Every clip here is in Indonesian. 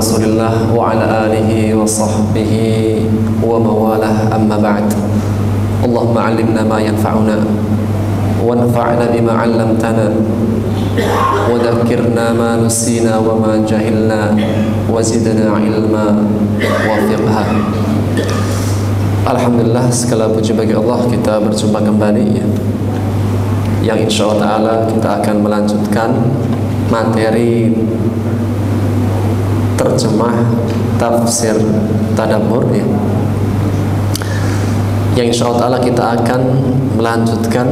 Rasulillah wa ala alihi wa sahbihi wa mawalah, amma ba'd. Allahumma 'allimna ma yanfa'una wanfa'na bima 'allamtana wa dhakkirna ma nusina wa ma jahilna wa zidna ilma wa fiqha. Alhamdulillah, segala puji bagi Allah, kita berjumpa kembali ya. Yang insyaallah ta'ala kita akan melanjutkan materi terjemah tafsir tadabbur ya. Yang insyaallah ta'ala kita akan melanjutkan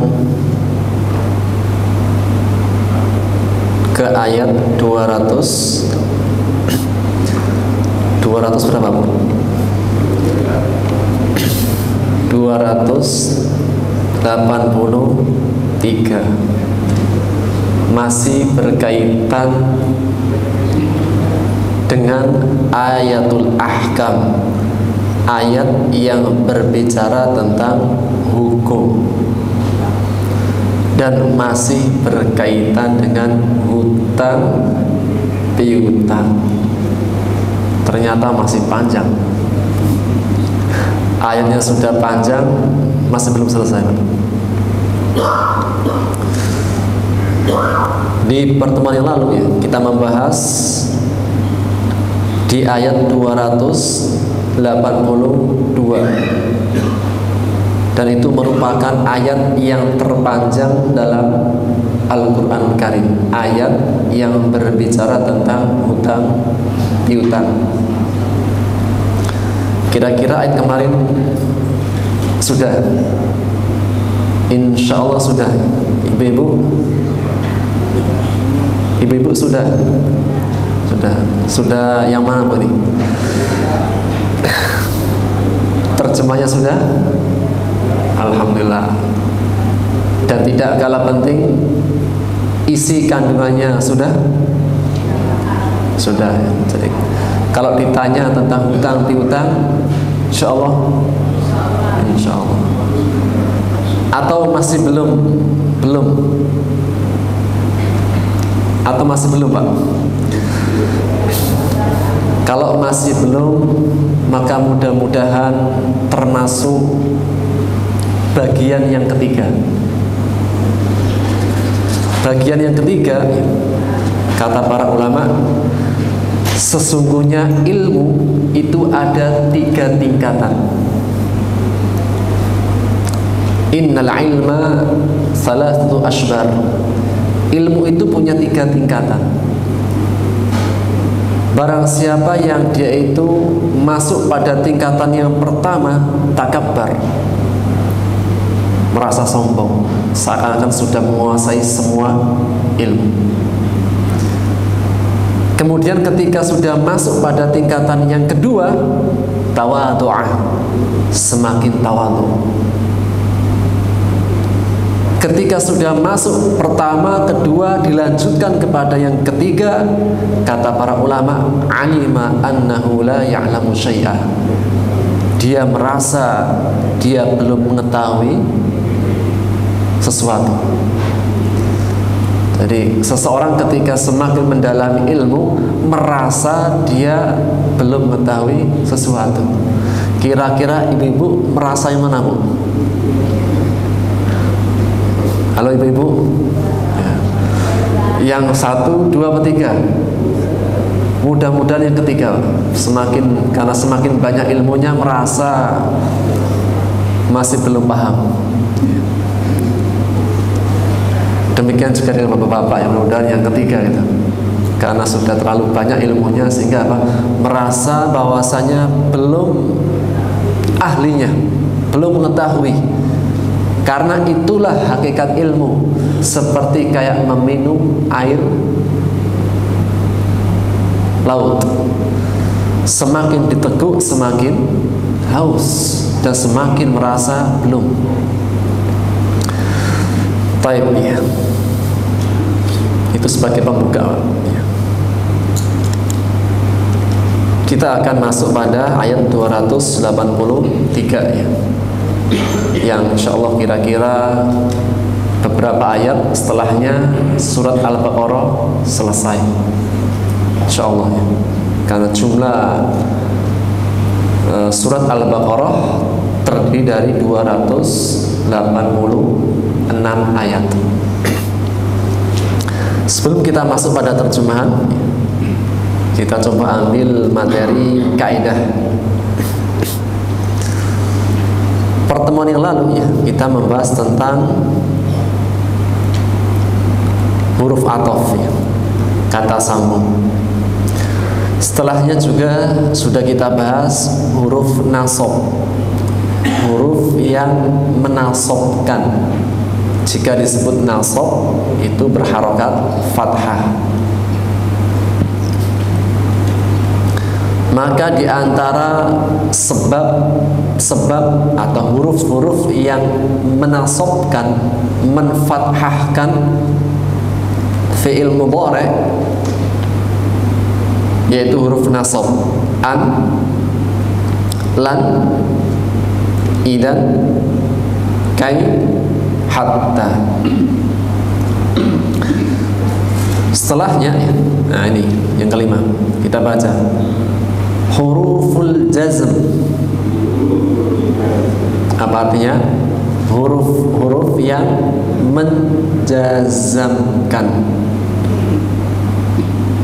ke ayat 200 berapa Bu? 283. Masih berkaitan dengan ayatul ahkam, ayat yang berbicara tentang hukum, dan masih berkaitan dengan hutang piutang. Ternyata masih panjang. Ayatnya sudah panjang, masih belum selesai. Di pertemuan yang lalu ya, kita membahas di ayat 282, dan itu merupakan ayat yang terpanjang dalam Al-Quran Karim, ayat yang berbicara tentang hutang piutang. Kira-kira ayat kemarin sudah, insya Allah sudah. Ibu-ibu sudah yang mana Bu ini? Terjemahnya sudah? Alhamdulillah. Dan tidak kalah penting, isi kandungannya sudah? Sudah. Jadi kalau ditanya tentang hutang piutang, insya Allah. Atau masih belum? Atau masih belum Pak? Kalau masih belum, maka mudah-mudahan termasuk bagian yang ketiga. Bagian yang ketiga, kata para ulama, sesungguhnya ilmu itu ada 3 tingkatan. Innal ilma thalathatu ashbar. Ilmu itu punya 3 tingkatan. Barang siapa yang dia itu masuk pada tingkatan yang pertama, takabbar, merasa sombong, seakan-akan sudah menguasai semua ilmu. Kemudian ketika sudah masuk pada tingkatan yang kedua, tawadhu'ah, semakin tawadhu. Ketika sudah masuk pertama, kedua, dilanjutkan kepada yang ketiga, kata para ulama, alima annahu la ya'lamu syai'ah. Dia merasa dia belum mengetahui sesuatu. Jadi seseorang ketika semakin mendalami ilmu, merasa dia belum mengetahui sesuatu. Kira-kira ibu-ibu merasa yang mana Bu? Halo ibu-ibu ya. Yang 1, 2, atau 3? Mudah-mudahan yang ketiga. Karena semakin banyak ilmunya, merasa masih belum paham. Demikian juga dengan bapak-bapak, yang mudah-mudahan yang ketiga gitu. Karena sudah terlalu banyak ilmunya, sehingga merasa bahwasanya belum ahlinya, belum mengetahui. Karena itulah hakikat ilmu, seperti kayak meminum air laut. Semakin diteguk, semakin haus, dan semakin merasa belum. Baik ya. Itu sebagai pembuka ya. Kita akan masuk pada ayat 283 ya, yang insyaallah kira-kira beberapa ayat setelahnya surat Al-Baqarah selesai, insyaallah ya. karena jumlah surat Al-Baqarah terdiri dari 286 ayat. Sebelum kita masuk pada terjemahan, kita coba ambil materi kaidah. Pertemuan yang lalu ya, kita membahas tentang huruf athof ya, kata sambung. Setelahnya juga sudah kita bahas huruf nasab, huruf yang menasobkan. Jika disebut nasab itu berharokat fathah. Maka di antara sebab atau huruf-huruf yang menasobkan, menfathahkan fi'il mudhari, yaitu huruf nasab, an, lan, idan, kai, hatta. Setelahnya, nah ini yang kelima, kita baca huruful jazm. Apa artinya? Huruf-huruf yang menjazamkan.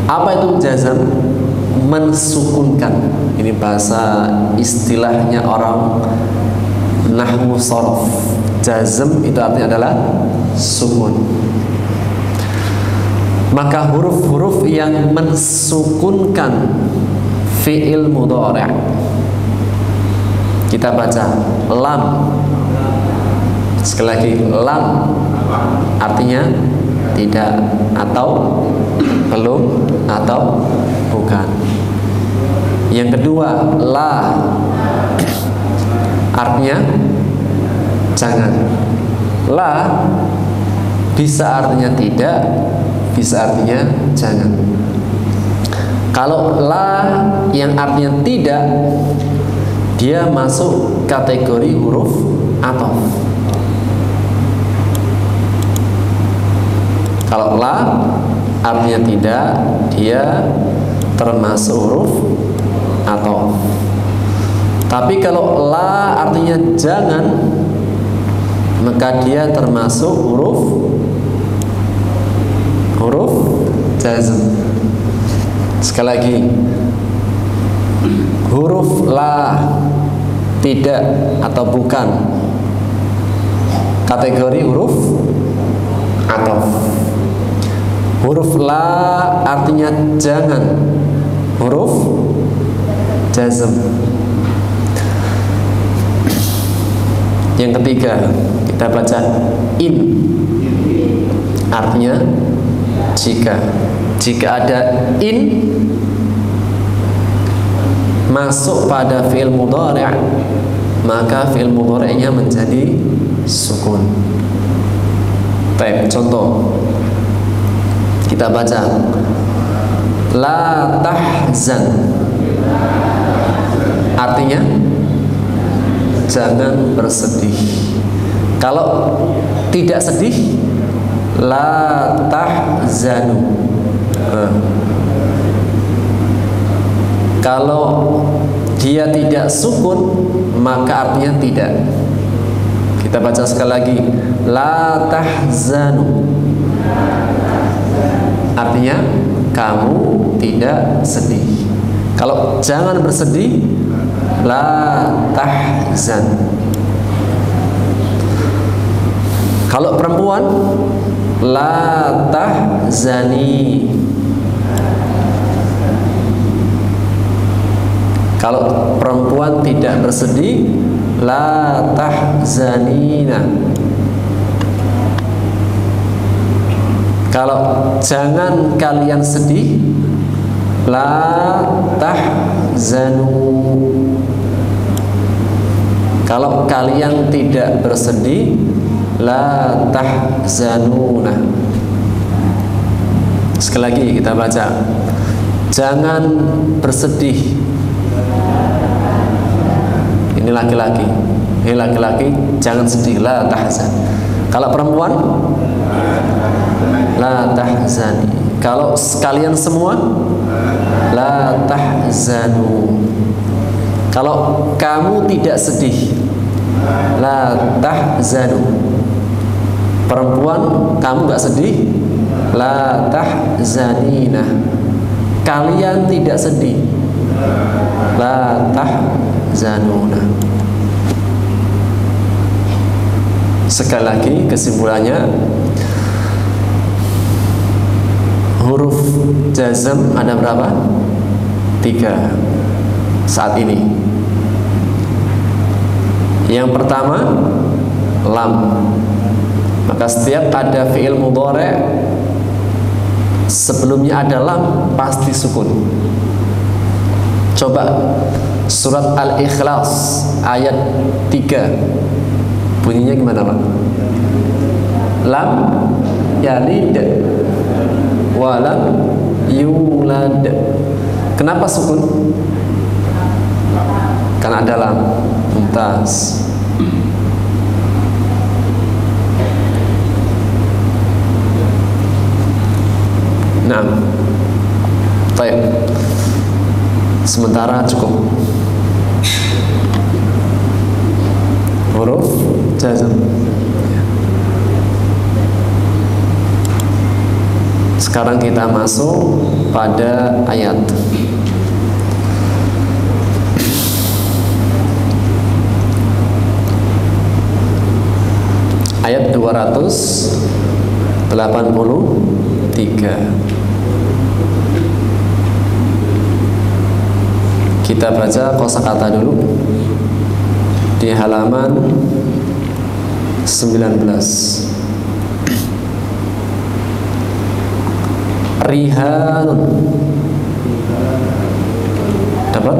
Apa itu jazam? Mensukunkan. Ini bahasa istilahnya orang nahwu shorof. Jazm itu artinya adalah sukun. Maka huruf-huruf yang mensukunkan fi'il mudhari', kita baca lam. Sekali lagi, lam artinya tidak, atau belum, atau bukan. Yang kedua, la artinya jangan. La bisa artinya tidak, bisa artinya jangan. Kalau la yang artinya tidak, dia masuk kategori huruf athof. Kalau la artinya tidak, dia termasuk huruf athof. Tapi kalau la artinya jangan, maka dia termasuk huruf jazm. Sekali lagi, huruf la, tidak atau bukan, kategori huruf athof. Huruf la artinya jangan, huruf jazm. Yang ketiga, kita baca in, artinya jika. Jika ada in masuk pada fi'il mudhari', maka fi'il mudhari'nya menjadi sukun. Baik, contoh kita baca la tahzan, artinya jangan bersedih. Kalau tidak sedih, la tahzanu. Kalau dia tidak sukun, maka artinya tidak. Kita baca sekali lagi, la tahzanu, artinya kamu tidak sedih. Kalau jangan bersedih, la tahzan. Kalau perempuan, la tahzani. Kalau perempuan tidak bersedih, la tahzanina. Kalau jangan kalian sedih, la tahzanu. Kalau kalian tidak bersedih, la tahzanuna. Sekali lagi kita baca, jangan bersedih. Ini laki-laki, ini laki-laki, jangan sedih, la tahzan. Kalau perempuan, la tahzani. Kalau sekalian semua, la tahzanu. Kalau kamu tidak sedih, la tahzanu. Perempuan, kamu gak sedih, la tahzanina. Kalian tidak sedih, la tahzanuna. Sekali lagi kesimpulannya, huruf jazm ada berapa? 3 saat ini. Yang pertama, lam. Maka setiap ada fi'il mudhari' sebelumnya ada lam pasti sukun. Coba surat Al-Ikhlas ayat 3 bunyinya gimana, Pak? Lam yalid wa lam yulad. Kenapa sukun? Karena ada lam. Mumtaz. Nah, baik. Sementara cukup huruf jazm. Sekarang kita masuk pada ayat. Ayat 283. Kita baca kosakata dulu di halaman 19. Rihanun. Dapat?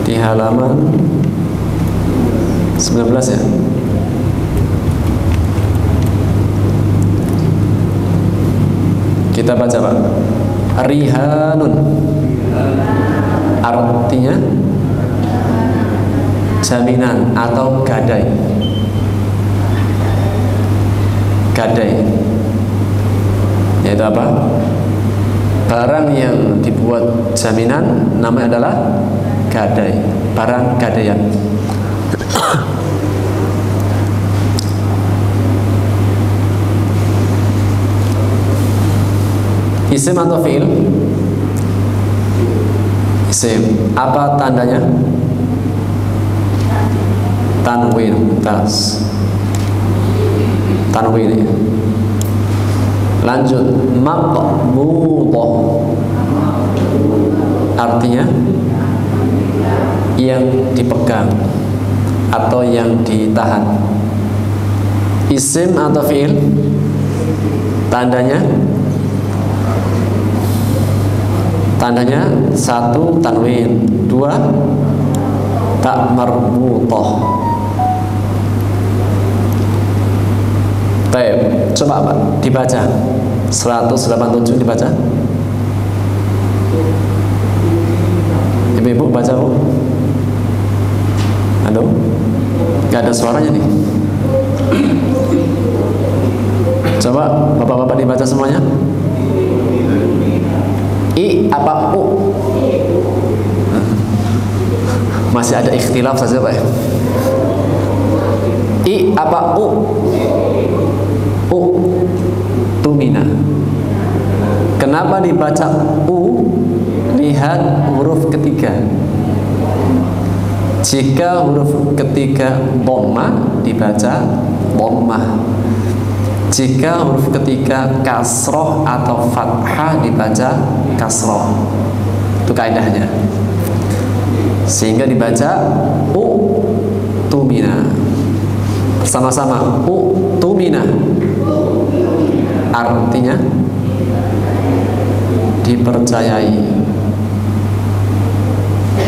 Di halaman 19 ya. Kita baca, Pak. Rihanun artinya jaminan atau gadai. Gadai yaitu apa? Barang yang dibuat jaminan namanya adalah gadai, barang gadaian. Isim atau fi'il? Isim. Apa tandanya? Tanwin. Tas. Tanwin. Lanjut. Maqbudah. Artinya yang dipegang atau yang ditahan. Isim atau fi'il? Tandanya? Tandanya 1 tanwin, 2 tak marbutah. Baik, coba Pak dibaca 187 dibaca. Ibu-ibu baca, Bu. Halo? Gak ada suaranya nih. Coba bapak-bapak dibaca semuanya. I apa U? Masih ada ikhtilaf saja, Pak. I apa U? U. Tumina. Kenapa dibaca U? Lihat huruf ketiga. Jika huruf ketiga dhamma dibaca dhammah. Jika huruf ketiga kasroh atau fathah dibaca kasroh. Itu kaidahnya. Sehingga dibaca U tumina. Sama-sama U tumina. Artinya dipercayai.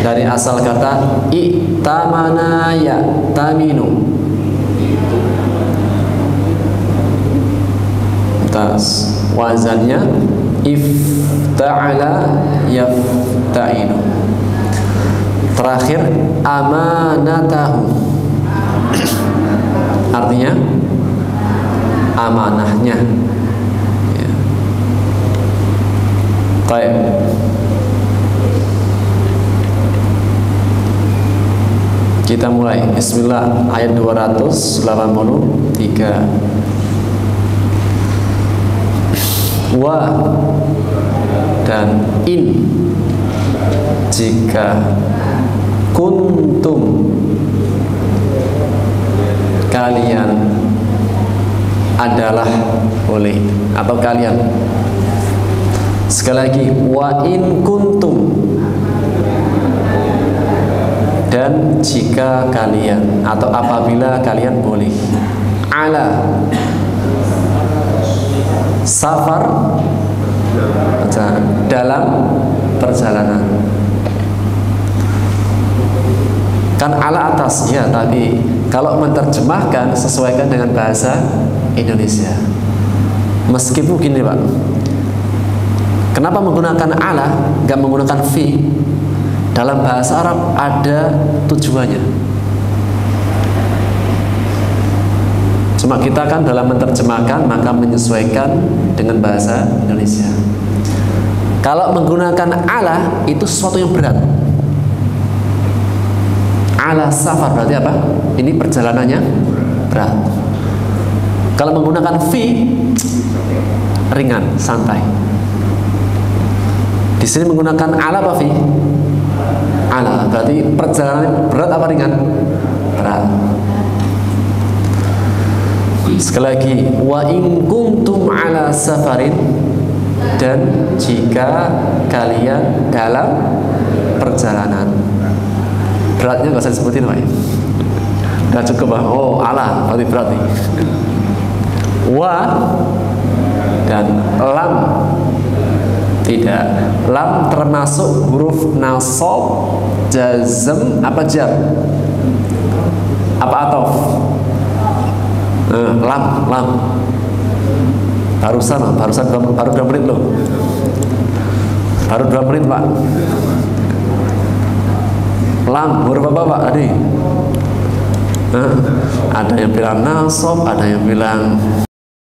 Dari asal kata i'tamana ya taminu. Tas wazannya ifta'ala yafta'inu. Terakhir amanatahu. Artinya amanahnya ya. Baik. Kita mulai. Bismillah, ayat 283. Wa dan in, jika kuntum kalian adalah boleh, atau kalian, sekali lagi, wa in kuntum, dan jika kalian atau apabila kalian boleh, ala safar, dalam perjalanan. Kan ala atas ya, tapi kalau menerjemahkan sesuaikan dengan bahasa Indonesia. Meskipun gini Pak, kenapa menggunakan ala, nggak menggunakan fi? Dalam bahasa Arab ada tujuannya. Cuma kita kan dalam menerjemahkan maka menyesuaikan dengan bahasa Indonesia. Kalau menggunakan ala itu sesuatu yang berat. Ala safar berarti apa? Ini perjalanannya berat. Kalau menggunakan fi, ringan, santai. Di sini menggunakan ala apa fi? Ala, berarti perjalanan berat apa ringan? Berat. Sekali lagi, wa in kuntum ala safarin, dan jika kalian dalam perjalanan. Beratnya nggak usah disebutin Pak. Udah cukup Pak. Oh ala, berarti berat nih. Wa dan lam, tidak. Lam termasuk huruf nasab, jazm, apa jar? Apa atof? Lam. Barusan baru 2 menit loh. Baru 2 menit Pak. Lam, huruf apa Pak tadi? Ada yang bilang nasab, ada yang bilang